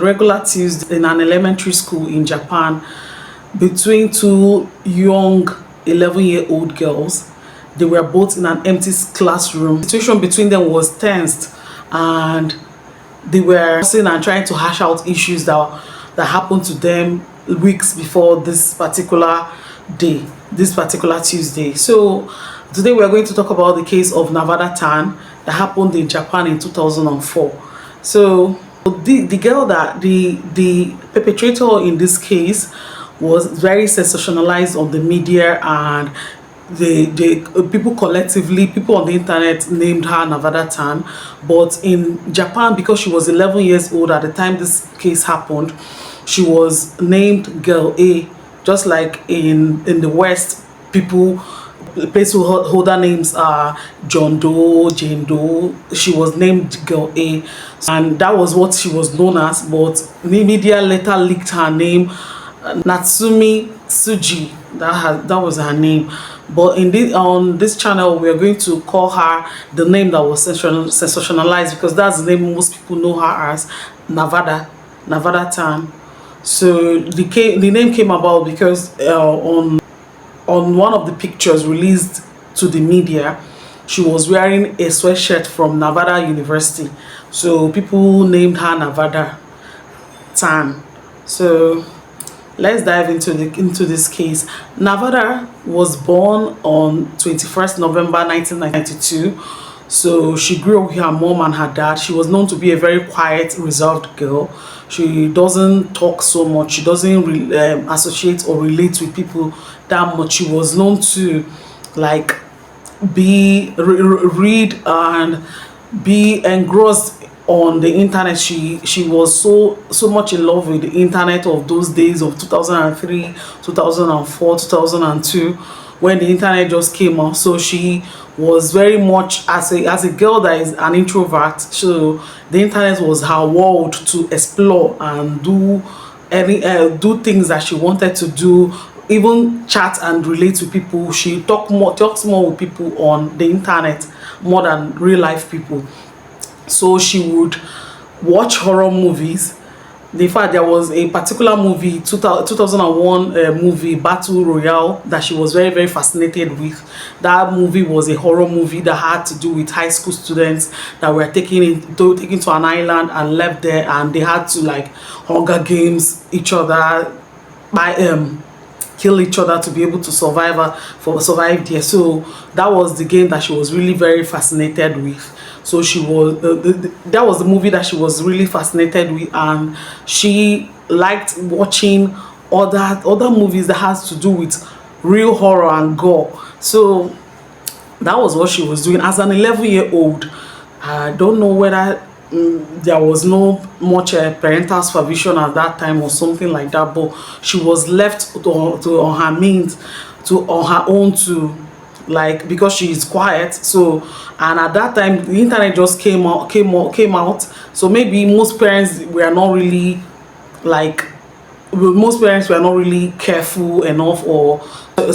regular Tuesday in an elementary school in Japan between two young 11-year-old girls. They were both in an empty classroom. The situation between them was tensed, and they were discussing and trying to hash out issues that happened to them weeks before this particular day, this particular Tuesday. So today we are going to talk about the case of Nevada Tan that happened in Japan in 2004. So the girl that the perpetrator in this case was very sensationalized on the media, and the people collectively, people on the internet named her Nevada Tan. But in Japan, because she was 11 years old at the time this case happened, she was named Girl A. Just like in the West, people placeholder names are John Doe, Jane Doe. She was named Girl A, and that was what she was known as. But the media later leaked her name, Natsumi Tsuji. That was her name. But on this channel, we are going to call her the name that was sensationalized, because that's the name most people know her as, Nevada Tan. So the name came about because on one of the pictures released to the media, she was wearing a sweatshirt from Nevada University. So people named her Nevada Tan. So let's dive into this case. Nevada was born on 21st November 1992. So she grew up with her mom and her dad. She was known to be a very quiet, reserved girl. She doesn't talk so much. She doesn't associate or relate with people that much. She was known to like read and be engrossed on the internet. She was so much in love with the internet of those days of 2003, 2004, 2002, when the internet just came out. So she was very much, as a girl that is an introvert, so the internet was her world to explore and do things that she wanted to do, even chat and relate with people. She talks more with people on the internet more than real life people. So she would watch horror movies. In fact, there was a particular movie, 2001 movie, Battle Royale, that she was very, very fascinated with. That movie was a horror movie that had to do with high school students that were taken to an island and left there, and they had to like Hunger Games each other, kill each other to be able to survive there. So that was the game that she was really very fascinated with. So she was that was the movie that she was really fascinated with, and she liked watching other movies that has to do with real horror and gore. So that was what she was doing as an 11-year-old. I don't know whether there was no much parental supervision at that time or something like that, but she was left on her means, on her own, to like, because she is quiet. So, and at that time the internet just came out. So maybe most parents were not really careful enough, or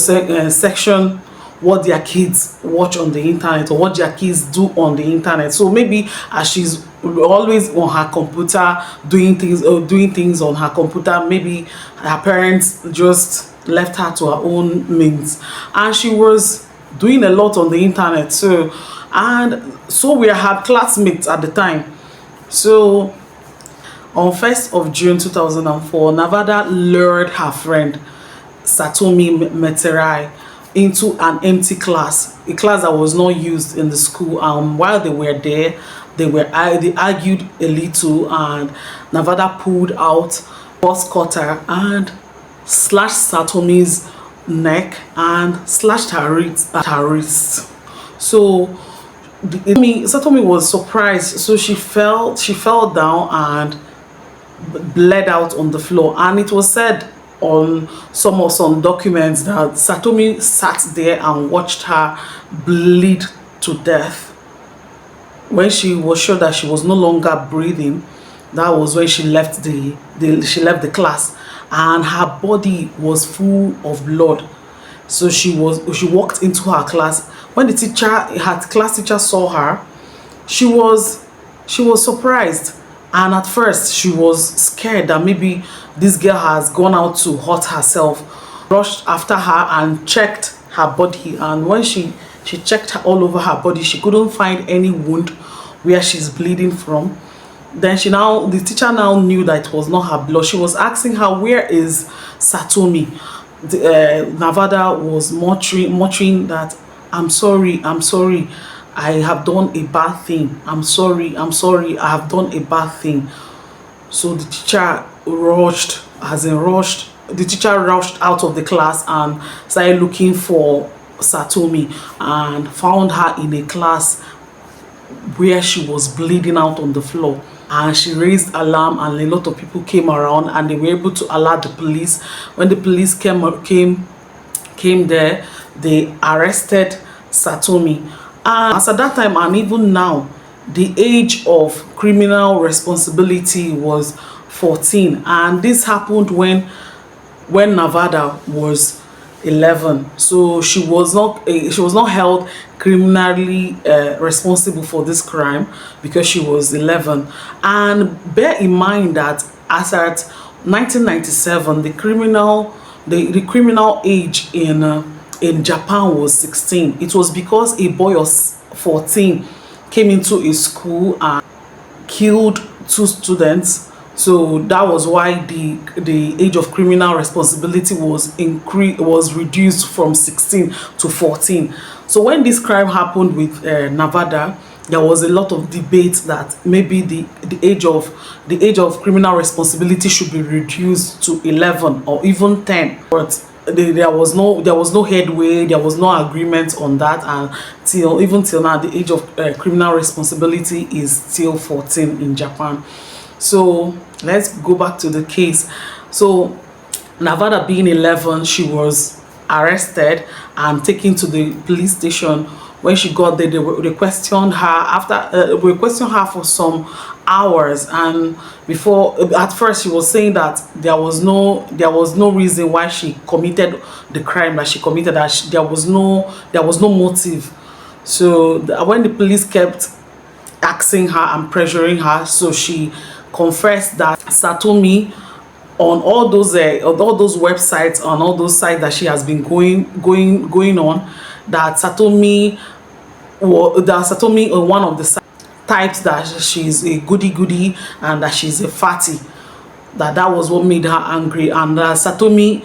section what their kids watch on the internet or what their kids do on the internet. So maybe as she's always on her computer doing things on her computer, maybe her parents just left her to her own means, and she was doing a lot on the internet. So we had classmates at the time. So on 1st of June 2004, Nevada lured her friend Satomi Meterai into an empty class, a class that was not used in the school. While they were there, they argued a little, and Nevada pulled out bus cutter and slashed Satomi's neck and slashed her wrist. So Satomi was surprised, so she fell down and bled out on the floor. And it was said on some documents that Satomi sat there and watched her bleed to death. When she was sure that she was no longer breathing, that was when she left the class, and her body was full of blood. So she walked into her class. When her class teacher saw her, she was surprised, And at first she was scared that maybe this girl has gone out to hurt herself. Rushed after her and checked her body, and when she checked all over her body, she couldn't find any wound where she's bleeding from. Then the teacher now knew that it was not her blood. She was asking her, where is Satomi? Nevada was muttering that, I'm sorry, I have done a bad thing. I'm sorry, I have done a bad thing. So the teacher rushed out of the class and started looking for Satomi, and found her in a class where she was bleeding out on the floor. And she raised alarm, and a lot of people came around, and they were able to alert the police. When the police came there, they arrested Satomi. And as at that time, and even now, the age of criminal responsibility was 14, and this happened when Nevada was 11. So she was not held criminally responsible for this crime because she was 11. And bear in mind that as at 1997, the criminal age in Japan was 16. It was because a boy of 14 came into a school and killed 2 students. So that was why the age of criminal responsibility was reduced from 16 to 14. So when this crime happened with Nevada, there was a lot of debate that maybe the age of criminal responsibility should be reduced to 11 or even 10. But there was no headway, there was no agreement on that, and even till now, the age of criminal responsibility is still 14 in Japan. So let's go back to the case. So Nevada, being 11, she was arrested and taken to the police station. When she got there, they questioned her we questioned her for some hours, and at first she was saying that there was no reason why she committed the crime that she committed, that there was no motive. So when the police kept asking her and pressuring her, so she confessed that Satomi, on all those websites, on all those sites that she has been going on, that Satomi on one of the types that she's a goody and that she's a fatty, that was what made her angry. And Satomi,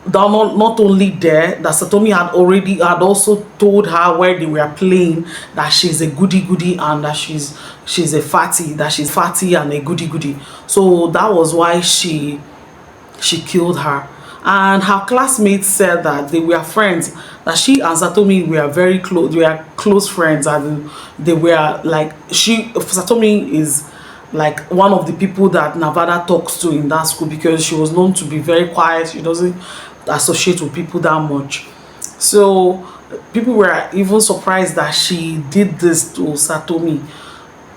not only there, that Satomi had also told her where they were playing that she's a goody and that she's a fatty, and a goody. So that was why she killed her. And her classmates said that they were friends, that she and Satomi were very close. They were close friends, and they were like, Satomi is like one of the people that Nevada talks to in that school, because she was known to be very quiet. She doesn't associate with people that much. So people were even surprised that she did this to Satomi.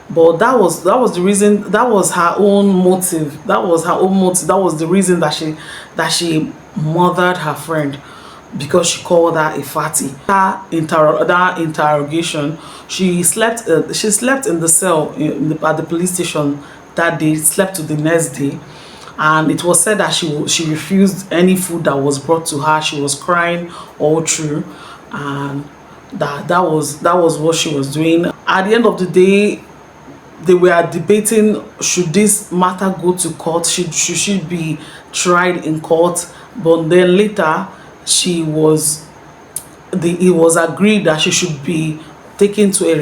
But that was the reason. That was her own motive. That was the reason that she murdered her friend, because she called her a fatty. That interrogation, she slept in the cell at the police station that day. Slept to the next day, and it was said that she refused any food that was brought to her. She was crying all through, and that was what she was doing. At the end of the day, they were debating, should this matter go to court, should she be tried in court. But then later it was agreed that she should be taken to a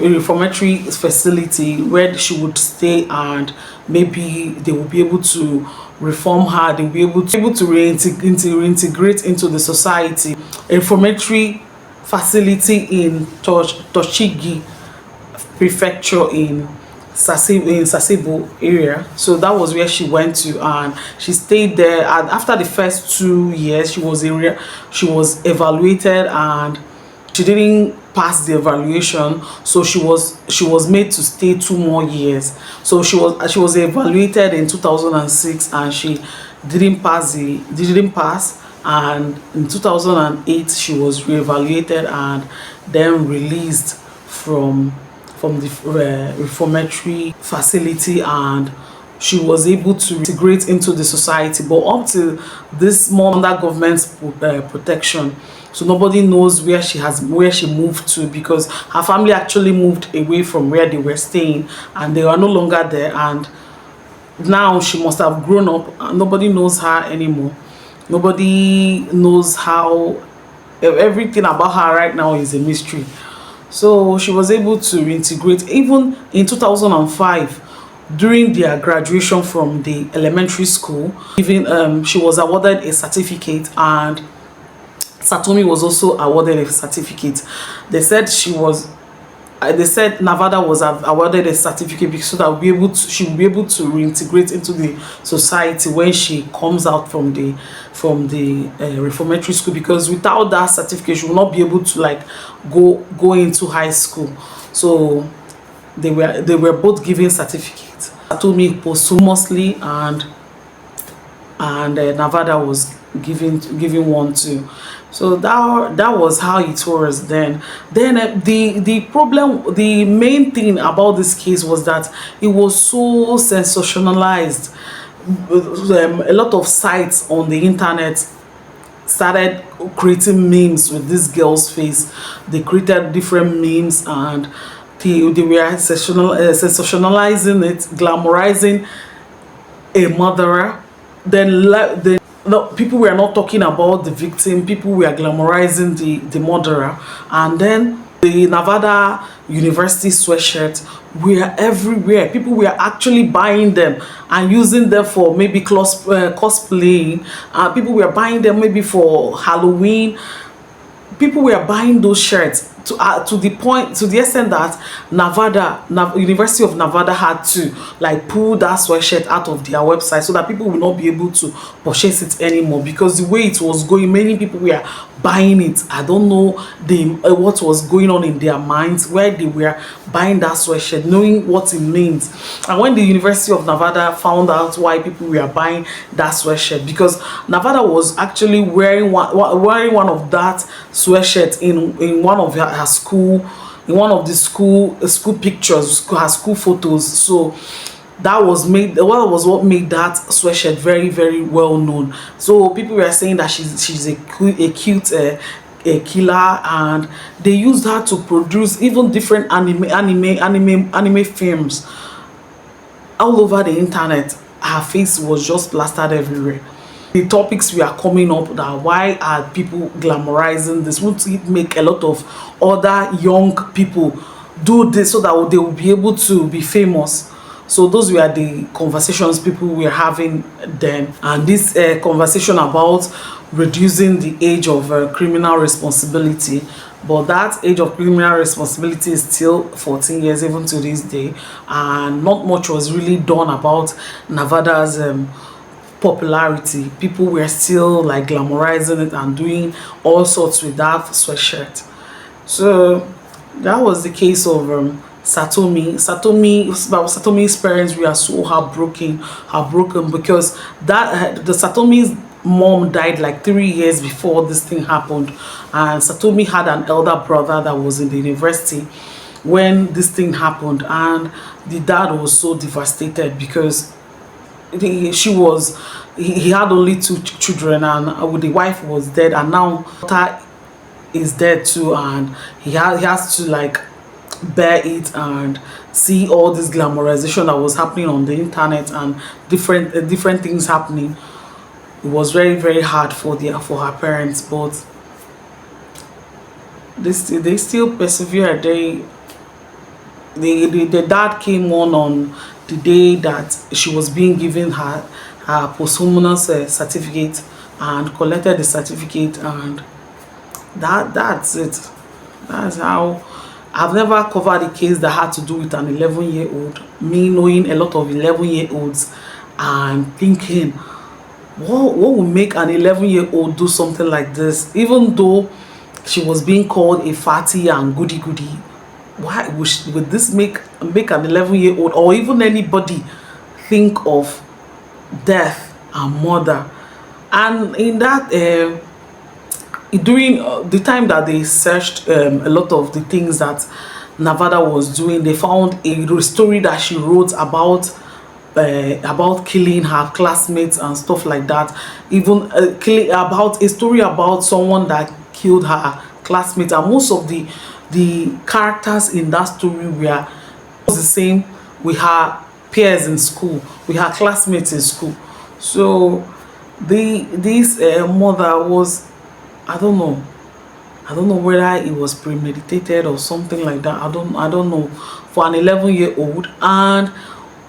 reformatory facility where she would stay, and maybe they will be able to reform her. They will be able to reintegrate into the society. A reformatory facility in Tochigi Prefecture in Sasebo area. So that was where she went to, and she stayed there. And after the first 2 years, she was evaluated, and she didn't pass the evaluation. So she was made to stay 2 more years. So she was evaluated in 2006, and she didn't pass, and in 2008 she was reevaluated and then released from from the reformatory facility, and she was able to integrate into the society. But up to this moment, under government's protection, so nobody knows where she moved to, because her family actually moved away from where they were staying, and they are no longer there. And now she must have grown up, and nobody knows her anymore. Nobody knows how. Everything about her right now is a mystery. So she was able to reintegrate even in 2005 during their graduation from the elementary school. Even she was awarded a certificate, and Satomi was also awarded a certificate. They said they said Nevada was awarded a certificate so that she will be able to reintegrate into the society when she comes out from the reformatory school, because without that certificate she will not be able to like go into high school. So they were both given certificates. Satomi posthumously, and Nevada was given one too. So that was how it was then. The main thing about this case was that it was so sensationalized. A lot of sites on the internet started creating memes with this girl's face. They created different memes, and they were sensationalizing it, glamorizing a murderer. Then no, people were not talking about the victim. People were glamorizing the murderer. And then the Nevada University sweatshirt were everywhere. People were actually buying them and using them for maybe cosplaying. People were buying them maybe for Halloween. People were buying those shirts to the extent that University of Nevada had to like pull that sweatshirt out of their website so that people will not be able to purchase it anymore, because the way it was going, many people were buying it. I don't know what was going on in their minds, where they were buying that sweatshirt, knowing what it means. And when the University of Nevada found out why people were buying that sweatshirt, because Nevada was actually wearing one of that sweatshirt in one of her school, in one of the school pictures, her school photos. So that was what made that sweatshirt very, very well known. So people were saying that she's a cute a killer, and they used her to produce even different anime films all over the internet. Her face was just plastered everywhere. The topics were coming up that why are people glamorizing this? Won't it make a lot of other young people do this so that they will be able to be famous? So those were the conversations people were having then. And this conversation about reducing the age of criminal responsibility, but that age of criminal responsibility is still 14 years even to this day, and not much was really done about Nevada's popularity. People were still like glamorizing it and doing all sorts with that sweatshirt. So that was the case of Satomi's parents were so heartbroken because the Satomi's mom died like 3 years before this thing happened, and Satomi had an elder brother that was in the university when this thing happened, and the dad was so devastated because he had only 2 children, and the wife was dead, and now daughter is dead too, and he has to like bear it and see all this glamorization that was happening on the internet and different things happening. It was very, very hard for her parents, but they still persevered. The dad came on the day that she was being given her posthumous certificate, and collected the certificate, and that's it. That's how. I've never covered a case that had to do with an 11-year-old. Me knowing a lot of 11-year-olds and thinking, what would make an 11-year-old do something like this, even though she was being called a fatty and goody. Why would this make an 11-year-old or even anybody think of death and murder? And in that during the time that they searched a lot of the things that Nevada was doing. They found a story that she wrote about killing her classmates and stuff like that. Even about a story about someone that killed her classmates, and most of the characters in that story were the same with her peers in school, with her classmates in school. So this mother was, I don't know, I don't know whether it was premeditated or something like that. I don't know, for an 11-year-old. And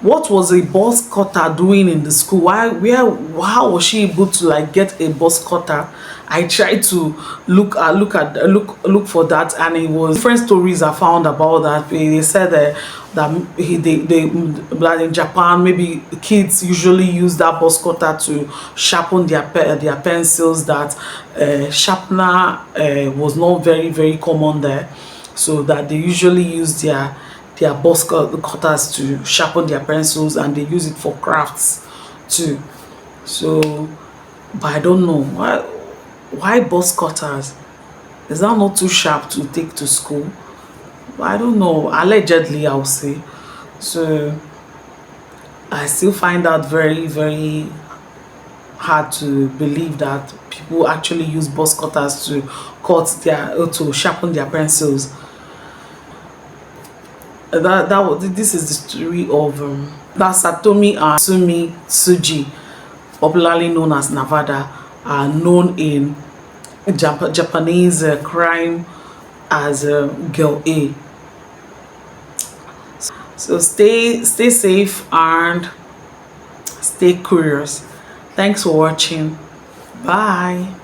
what was a bus cutter doing in the school? How was she able to like get a bus cutter? I tried to look for that, and it was different stories I found about that. They said that in Japan, maybe kids usually use that bus cutter to sharpen their pencils. That sharpener was not very common there, so that they usually use their bus cutters to sharpen their pencils, and they use it for crafts too. So, but I don't know why bus cutters. Is that not too sharp to take to school? But I don't know. Allegedly, I'll say. So I still find that very hard to believe that people actually use bus cutters to to sharpen their pencils. This is the story of that Satomi and Sumi Tsuji, popularly known as Nevada, are known in Japanese crime as Girl A. So stay safe and stay curious. Thanks for watching. Bye.